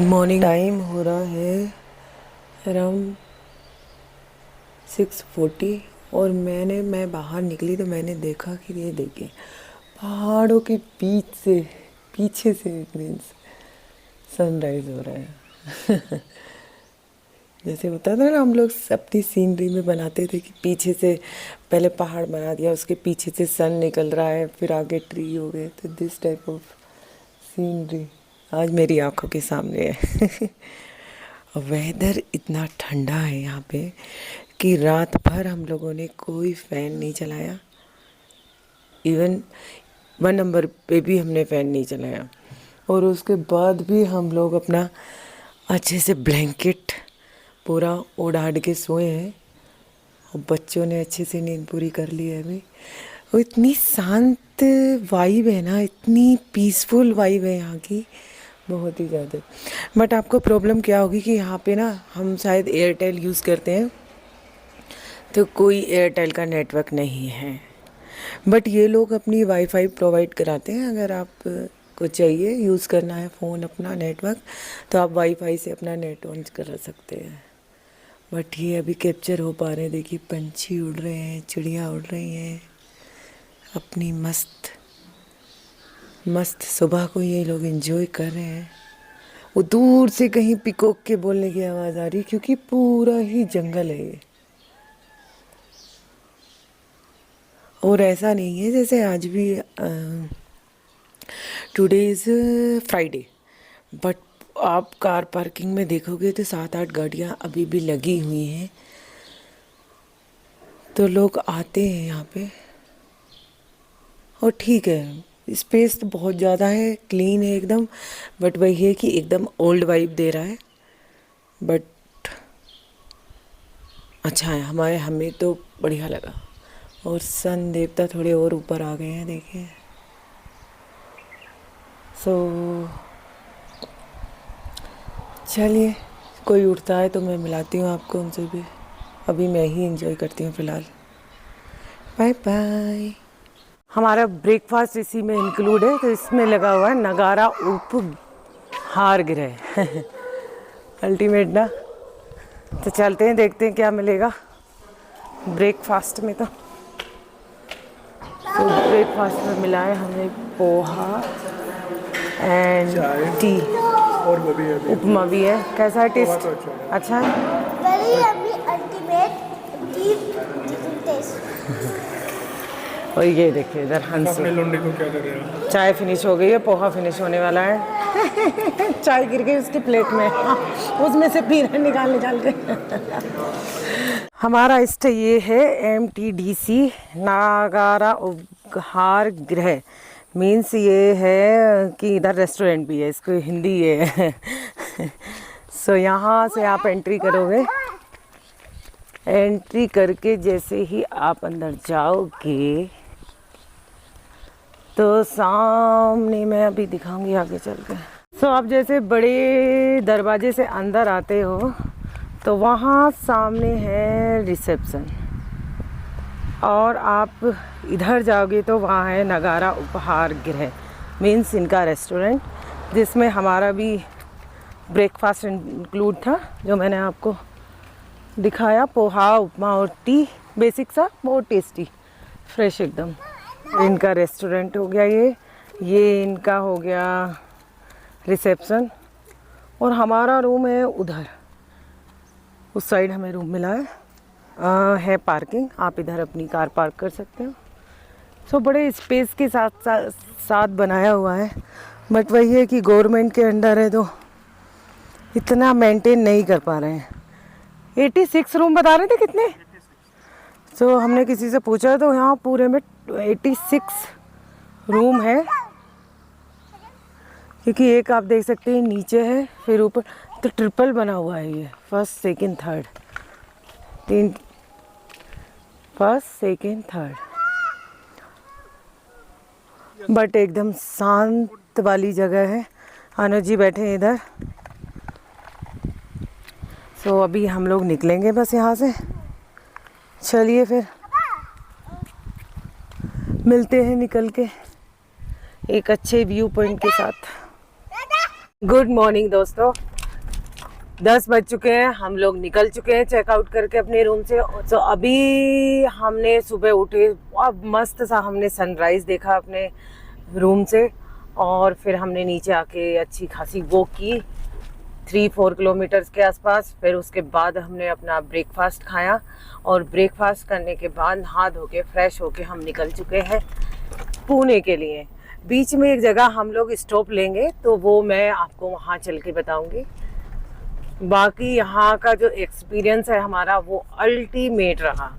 Morning time हो रहा है अराउंड 6:40 और मैं बाहर निकली तो मैंने देखा कि ये देखिए पहाड़ों के पीछे से मीन्स सनराइज हो रहा है। जैसे होता था ना, हम लोग अपनी सीनरी में बनाते थे कि पीछे से पहले पहाड़ बना दिया, उसके पीछे से सन निकल रहा है, फिर आगे ट्री हो गए। तो दिस टाइप ऑफ सीनरी आज मेरी आंखों के सामने है। वेदर इतना ठंडा है यहाँ पे कि रात भर हम लोगों ने कोई फ़ैन नहीं चलाया। इवन 1 नंबर पे भी हमने फ़ैन नहीं चलाया, और उसके बाद भी हम लोग अपना अच्छे से ब्लैंकेट पूरा ओढ़ आढ़ के सोए हैं। और बच्चों ने अच्छे से नींद पूरी कर ली है अभी। वो इतनी शांत वाइब है ना, इतनी पीसफुल वाइब है यहाँ की, बहुत ही ज़्यादा। बट आपको प्रॉब्लम क्या होगी कि यहाँ पे ना हम शायद एयरटेल यूज़ करते हैं, तो कोई एयरटेल का नेटवर्क नहीं है। बट ये लोग अपनी वाईफाई प्रोवाइड कराते हैं। अगर आप को चाहिए यूज़ करना है फ़ोन अपना नेटवर्क, तो आप वाईफाई से अपना नेट ऑन कर सकते हैं। बट ये अभी कैप्चर हो पा रहे हैं। देखिए पंछी उड़ रहे हैं, चिड़िया उड़ रही हैं अपनी मस्त मस्त सुबह को ये लोग एंजॉय कर रहे हैं। वो दूर से कहीं पिकॉक के बोलने की आवाज़ आ रही, क्योंकि पूरा ही जंगल है ये। और ऐसा नहीं है जैसे आज भी टुडे इज़ फ्राइडे, बट आप कार पार्किंग में देखोगे तो 7-8 गाड़ियाँ अभी भी लगी हुई हैं। तो लोग आते हैं यहाँ पे, और ठीक है, स्पेस तो बहुत ज़्यादा है, क्लीन है एकदम। बट वही है कि एकदम ओल्ड वाइब दे रहा है। बट अच्छा है, हमें तो बढ़िया लगा। और सन देवता थोड़े और ऊपर आ गए हैं, देखिए। सो चलिए, कोई उठता है तो मैं मिलाती हूँ आपको उनसे भी। अभी मैं ही एंजॉय करती हूँ फ़िलहाल। Bye bye. हमारा ब्रेकफास्ट इसी में इंक्लूड है, तो इसमें लगा हुआ है नगारा उपहार गृह। अल्टीमेट ना। तो चलते हैं, देखते हैं क्या मिलेगा ब्रेकफास्ट में। तो ब्रेकफास्ट में मिला है हमें पोहा एंड टी, और वो भी है, उपमा भी है। कैसा है टेस्ट? अच्छा है। Very yummy, ultimate, deep taste. और ये देखिए इधर हंस अपने लौंडे को क्या कर रहे हो? चाय फिनिश हो गई है, पोहा फिनिश होने वाला है। चाय गिर गई उसकी प्लेट में, उसमें से पी रहे निकाल के। हमारा स्टे ये है MTDC नागारा उपहार गृह। मीन्स ये है कि इधर रेस्टोरेंट भी है, इसको हिंदी ये है। सो यहाँ से आप एंट्री करोगे, एंट्री करके जैसे ही आप अंदर जाओगे तो सामने मैं अभी दिखाऊंगी आगे चल के। सो आप जैसे बड़े दरवाजे से अंदर आते हो तो वहाँ सामने है रिसेप्शन, और आप इधर जाओगे तो वहाँ है नगारा उपहार गृह, मीन्स इनका रेस्टोरेंट, जिसमें हमारा भी ब्रेकफास्ट इंक्लूड था, जो मैंने आपको दिखाया। पोहा, उपमा और टी, बेसिक सा, बहुत टेस्टी, फ्रेश एकदम। इनका रेस्टोरेंट हो गया ये इनका हो गया रिसेप्शन, और हमारा रूम है उधर, उस साइड हमें रूम मिला है पार्किंग, आप इधर अपनी कार पार्क कर सकते हो। सो बड़े स्पेस के साथ बनाया हुआ है। बट वही है कि गवर्नमेंट के अंडर है तो इतना मेंटेन नहीं कर पा रहे हैं। 86 रूम बता रहे थे कितने? सो हमने किसी से पूछा तो यहाँ पूरे में 86 रूम है, क्योंकि एक आप देख सकते हैं नीचे है, फिर ऊपर तो ट्रिपल बना हुआ है ये, first second third, 3 first second third. But एकदम शांत वाली जगह है। अनुज जी बैठे हैं इधर। सो अभी हम लोग निकलेंगे बस यहाँ से। चलिए फिर मिलते हैं निकल के एक अच्छे व्यू पॉइंट के साथ। गुड मॉर्निंग दोस्तों, 10 बज चुके हैं, हम लोग निकल चुके हैं चेकआउट करके अपने रूम से। तो अभी हमने सुबह उठे, बहुत मस्त सा हमने सनराइज़ देखा अपने रूम से, और फिर हमने नीचे आके अच्छी खासी वॉक की 3-4 किलोमीटर्स के आसपास। फिर उसके बाद हमने अपना ब्रेकफास्ट खाया, और ब्रेकफास्ट करने के बाद नहा धो के फ्रेश होके हम निकल चुके हैं पुणे के लिए। बीच में एक जगह हम लोग स्टॉप लेंगे, तो वो मैं आपको वहाँ चल के बताऊँगी। बाकी यहाँ का जो एक्सपीरियंस है हमारा वो अल्टीमेट रहा।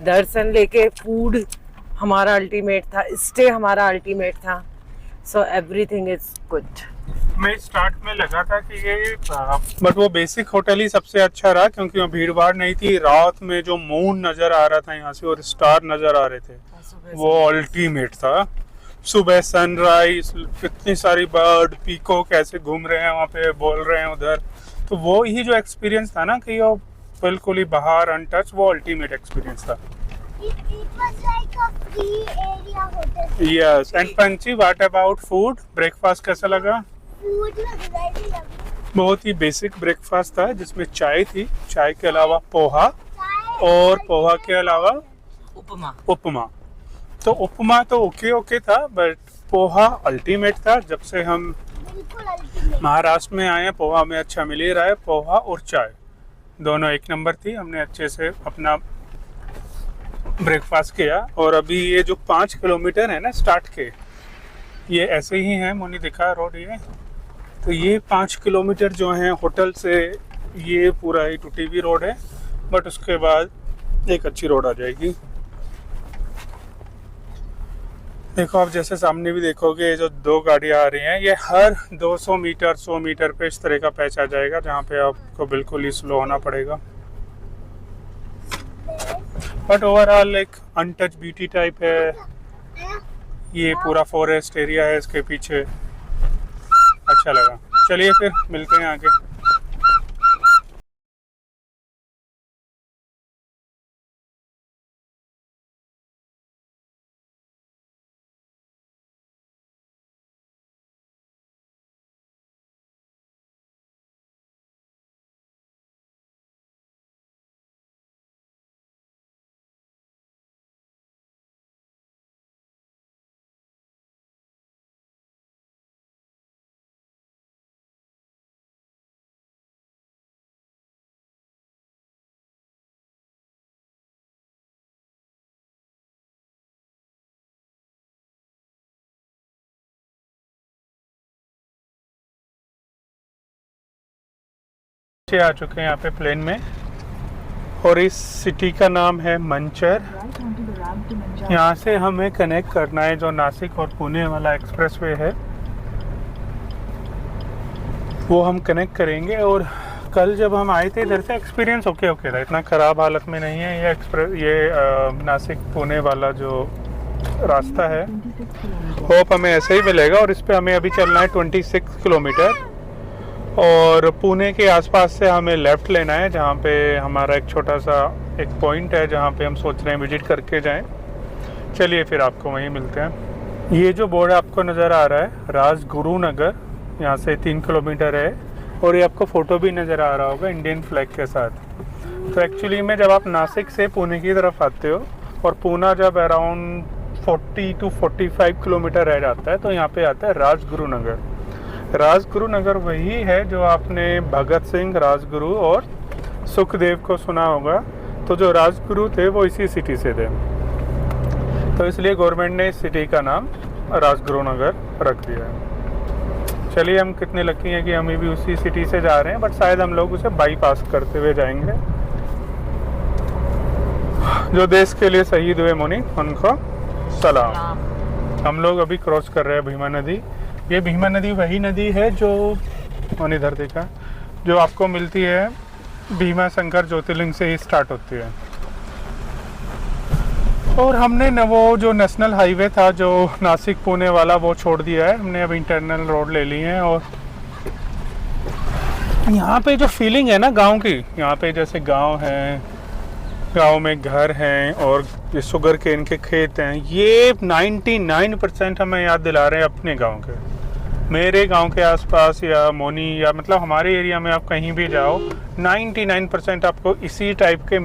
दर्शन लेके फूड हमारा अल्टीमेट था, स्टे हमारा अल्टीमेट था, सो एवरीथिंग इज गुड। मैं स्टार्ट में लगा था कि ये बट वो बेसिक होटल ही सबसे अच्छा रहा, क्योंकि वहाँ भीड़ भाड़ नहीं थी। रात में जो मून नज़र आ रहा था यहाँ से और स्टार नज़र आ रहे थे, वो अल्टीमेट था। सुबह सनराइज, कितनी सारी बर्ड पीकॉक ऐसे घूम रहे हैं वहाँ पे, बोल रहे हैं उधर। तो वो ही जो एक्सपीरियंस था ना कि वो बिल्कुल ही बाहर अनटच, वो अल्टीमेट एक्सपीरियंस था। It was like a free area hotel. Yes. And Panchi, what about food? Breakfast कैसा लगा? Food was very lovely. बहुत ही बेसिक ब्रेकफास्ट था, जिसमें चाय थी, चाय के अलावा पोहा, और पोहा के अलावा उपमा। तो उपमा तो ओके था, बट पोहा अल्टीमेट था। जब से हम बिल्कुल ultimate. महाराष्ट्र में आए हैं, पोहा हमें अच्छा मिल ही रहा है। पोहा और चाय दोनों एक नंबर थी। हमने अच्छे से अपना ब्रेकफास्ट किया, और अभी ये जो 5 किलोमीटर है ना स्टार्ट के, ये ऐसे ही है, मोनी दिखा रोड ये। तो ये 5 किलोमीटर जो है होटल से, ये पूरा ही टूटी हुई रोड है, बट उसके बाद एक अच्छी रोड आ जाएगी। देखो आप, जैसे सामने भी देखोगे, ये जो 2 गाड़ियाँ आ रही हैं, ये हर 200 मीटर 100 मीटर पे इस तरह का पैच आ जाएगा, जहाँ पे आपको बिल्कुल ही स्लो होना पड़ेगा। बट ओवरऑल एक अनटच ब्यूटी टाइप है। ये पूरा फॉरेस्ट एरिया है इसके पीछे, अच्छा लगा। चलिए फिर मिलते हैं आगे। आ चुके हैं यहाँ पे प्लेन में, और इस सिटी का नाम है मंचर। यहाँ से हमें कनेक्ट करना है जो नासिक और पुणे वाला एक्सप्रेसवे है, वो हम कनेक्ट करेंगे। और कल जब हम आए थे इधर से, एक्सपीरियंस ओके था, इतना ख़राब हालत में नहीं है ये नासिक पुणे वाला जो रास्ता है। होप हमें ऐसे ही मिलेगा। और इस पे हमें अभी चलना है 26 किलोमीटर, और पुणे के आसपास से हमें लेफ़्ट लेना है, जहाँ पे हमारा एक छोटा सा एक पॉइंट है, जहाँ पे हम सोच रहे हैं विजिट करके जाएं। चलिए फिर आपको वहीं मिलते हैं। ये जो बोर्ड आपको नज़र आ रहा है, राजगुरु नगर, यहाँ से 3 किलोमीटर है, और ये आपको फ़ोटो भी नज़र आ रहा होगा इंडियन फ्लैग के साथ। तो एक्चुअली में जब आप नासिक से पुणे की तरफ आते हो, और पुणे जब अराउंड 40 to 45 किलोमीटर रह जाता है, तो यहाँ पे आता है राजगुरु नगर। राजगुरु नगर वही है जो आपने भगत सिंह, राजगुरु और सुखदेव को सुना होगा। तो जो राजगुरु थे वो इसी सिटी से थे, तो इसलिए गवर्नमेंट ने इस सिटी का नाम राजगुरु नगर रख दिया है। चलिए, हम कितने लकी हैं कि हम भी उसी सिटी से जा रहे हैं, बट शायद हम लोग उसे बाईपास करते हुए जाएंगे। जो देश के लिए शहीद हुए मुनि, उनको सलाम। हम लोग अभी क्रॉस कर रहे हैं भीमा नदी। ये भीमा नदी वही नदी है जो मैंने इधर देखा, जो आपको मिलती है भीमा शंकर ज्योतिर्लिंग से ही स्टार्ट होती है। और हमने न वो जो नेशनल हाईवे था जो नासिक पुणे वाला, वो छोड़ दिया है हमने, अब इंटरनल रोड ले ली है। और यहाँ पे जो फीलिंग है ना गांव की, यहाँ पे जैसे गांव है, गांव में घर हैं और ये शुगर केन के खेत हैं, ये 99% हमें याद दिला रहे हैं अपने गांव के। मेरे गांव के आसपास या मोनी या मतलब हमारे एरिया में आप कहीं भी जाओ 99% आपको इसी टाइप के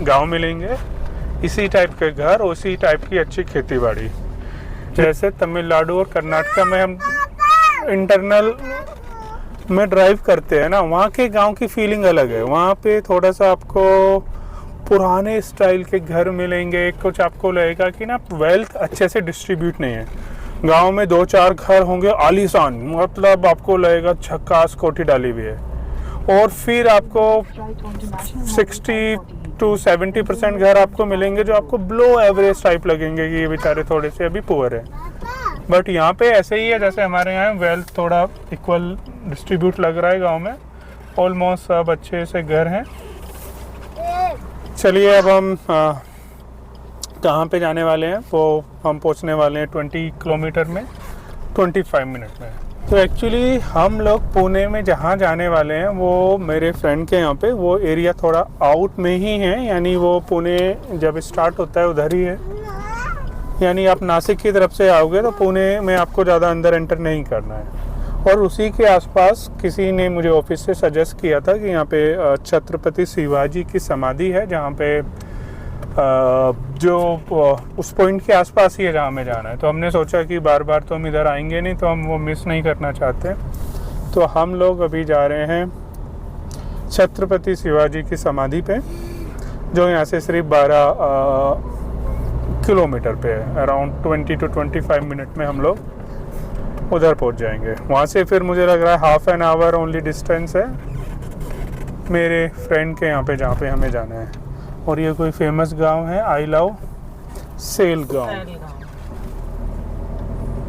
गांव मिलेंगे, इसी टाइप के घर, उसी टाइप की अच्छी खेती बाड़ी। जैसे तमिलनाडु और कर्नाटका में हम इंटरनल में ड्राइव करते हैं ना, वहाँ के गांव की फीलिंग अलग है। वहाँ पे थोड़ा सा आपको पुराने स्टाइल के घर मिलेंगे, कुछ आपको लगेगा कि ना वेल्थ अच्छे से डिस्ट्रीब्यूट नहीं है। गांव में 2-4 घर होंगे आलीशान, मतलब आपको लगेगा झक्कास कोठी डाली हुई है। और फिर आपको 60 to 70% घर आपको मिलेंगे जो आपको बिलो एवरेज टाइप लगेंगे कि ये बेचारे थोड़े से अभी पुअर है। बट यहाँ पे ऐसे ही है जैसे हमारे यहाँ वेल्थ थोड़ा इक्वल डिस्ट्रीब्यूट लग रहा है गांव में। ऑलमोस्ट सब अच्छे से घर हैं। चलिए अब हम कहाँ पे जाने वाले हैं वो हम पहुँचने वाले हैं 20 किलोमीटर में 25 मिनट में। तो एक्चुअली हम लोग पुणे में जहाँ जाने वाले हैं वो मेरे फ्रेंड के यहाँ पे वो एरिया थोड़ा आउट में ही है, यानी वो पुणे जब स्टार्ट होता है उधर ही है। यानी आप नासिक की तरफ से आओगे तो पुणे में आपको ज़्यादा अंदर एंटर नहीं करना है। और उसी के आसपास किसी ने मुझे ऑफिस से सजेस्ट किया था कि यहाँ पे छत्रपति शिवाजी की समाधि है, जहाँ पे जो उस पॉइंट के आसपास ही है जहाँ हमें जाना है। तो हमने सोचा कि बार बार तो हम इधर आएंगे नहीं, तो हम वो मिस नहीं करना चाहते। तो हम लोग अभी जा रहे हैं छत्रपति शिवाजी की समाधि पे, जो यहाँ से सिर्फ 12 किलोमीटर पे है। अराउंड 20 to 25 मिनट में हम लोग उधर पहुँच जाएंगे। वहाँ से फिर मुझे लग रहा है half an hour only distance है मेरे फ्रेंड के यहाँ पे जहाँ पे हमें जाना है। और ये कोई फेमस गांव है, आई लव सेल गांव।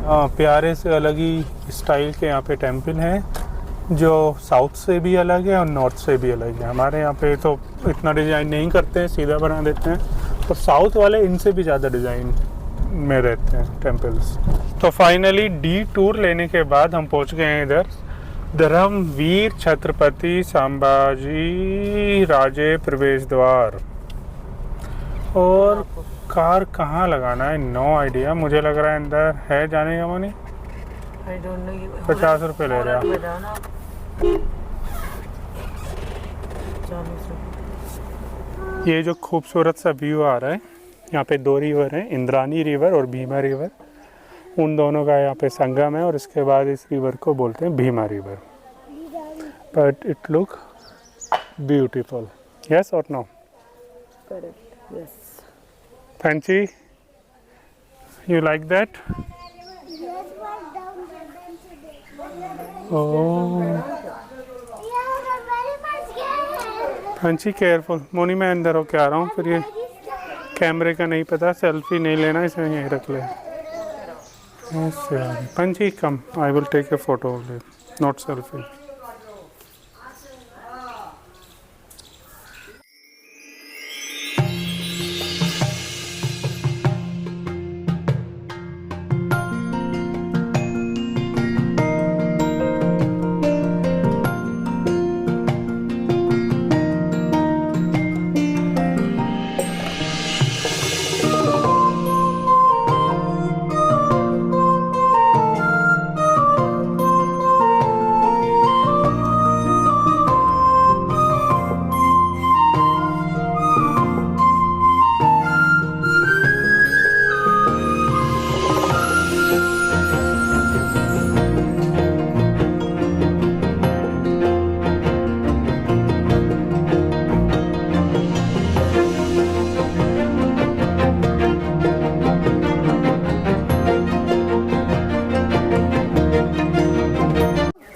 हाँ, प्यारे से अलग ही स्टाइल के यहाँ पे टेम्पल हैं जो साउथ से भी अलग है और नॉर्थ से भी अलग है। हमारे यहाँ पे तो इतना डिज़ाइन नहीं करते हैं, सीधा बना देते हैं। तो साउथ वाले इनसे भी ज़्यादा डिज़ाइन में रहते हैं टेम्पल्स। तो फाइनली डी टूर लेने के बाद हम पहुँच गए हैं इधर धर्मवीर छत्रपति संभाजी राजे प्रवेश द्वार। और कार कहाँ लगाना है नो आइडिया। मुझे लग रहा है अंदर है जाने का मनी। 50 रुपये ले रहा। ये जो खूबसूरत सा व्यू आ रहा है, यहाँ पे 2 रिवर हैं, इंद्रानी रिवर और भीमा रिवर। उन दोनों का यहाँ पे संगम है और इसके बाद इस रिवर को बोलते हैं Bhima river. But it look beautiful, yes और no? Correct, yes. Fancy? You like that? Yes, but down today. Oh, Yeah, I'm very much scared. Fancy careful. मोनी मैं अंदर होके आ रहा हूँ, फिर ये कैमरे का नहीं पता, सेल्फी नहीं लेना, इसे यहीं रख ले। Fancy come, I will take a photo of it, not selfie.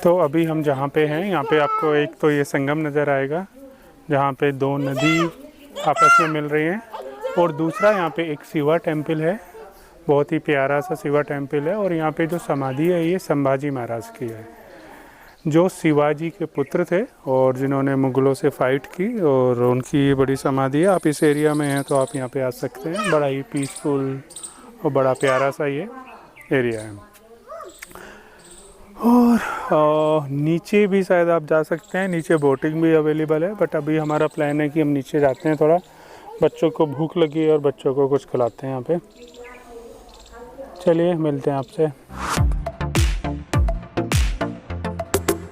तो अभी हम जहाँ पे हैं यहाँ पे आपको एक तो ये संगम नज़र आएगा जहाँ पे 2 नदी आपस में मिल रही हैं, और दूसरा यहाँ पे एक शिवा टेम्पल है, बहुत ही प्यारा सा शिवा टेम्पल है। और यहाँ पे जो समाधि है ये संभाजी महाराज की है, जो शिवाजी के पुत्र थे और जिन्होंने मुगलों से फाइट की, और उनकी ये बड़ी समाधि है। आप इस एरिया में हैं तो आप यहाँ पे आ सकते हैं। बड़ा ही पीसफुल और बड़ा प्यारा सा ये एरिया है। और नीचे भी शायद आप जा सकते हैं, नीचे बोटिंग भी अवेलेबल है। बट अभी हमारा प्लान है कि हम नीचे जाते हैं, थोड़ा बच्चों को भूख लगी है और बच्चों को कुछ खिलाते हैं यहाँ पे। चलिए मिलते हैं आपसे।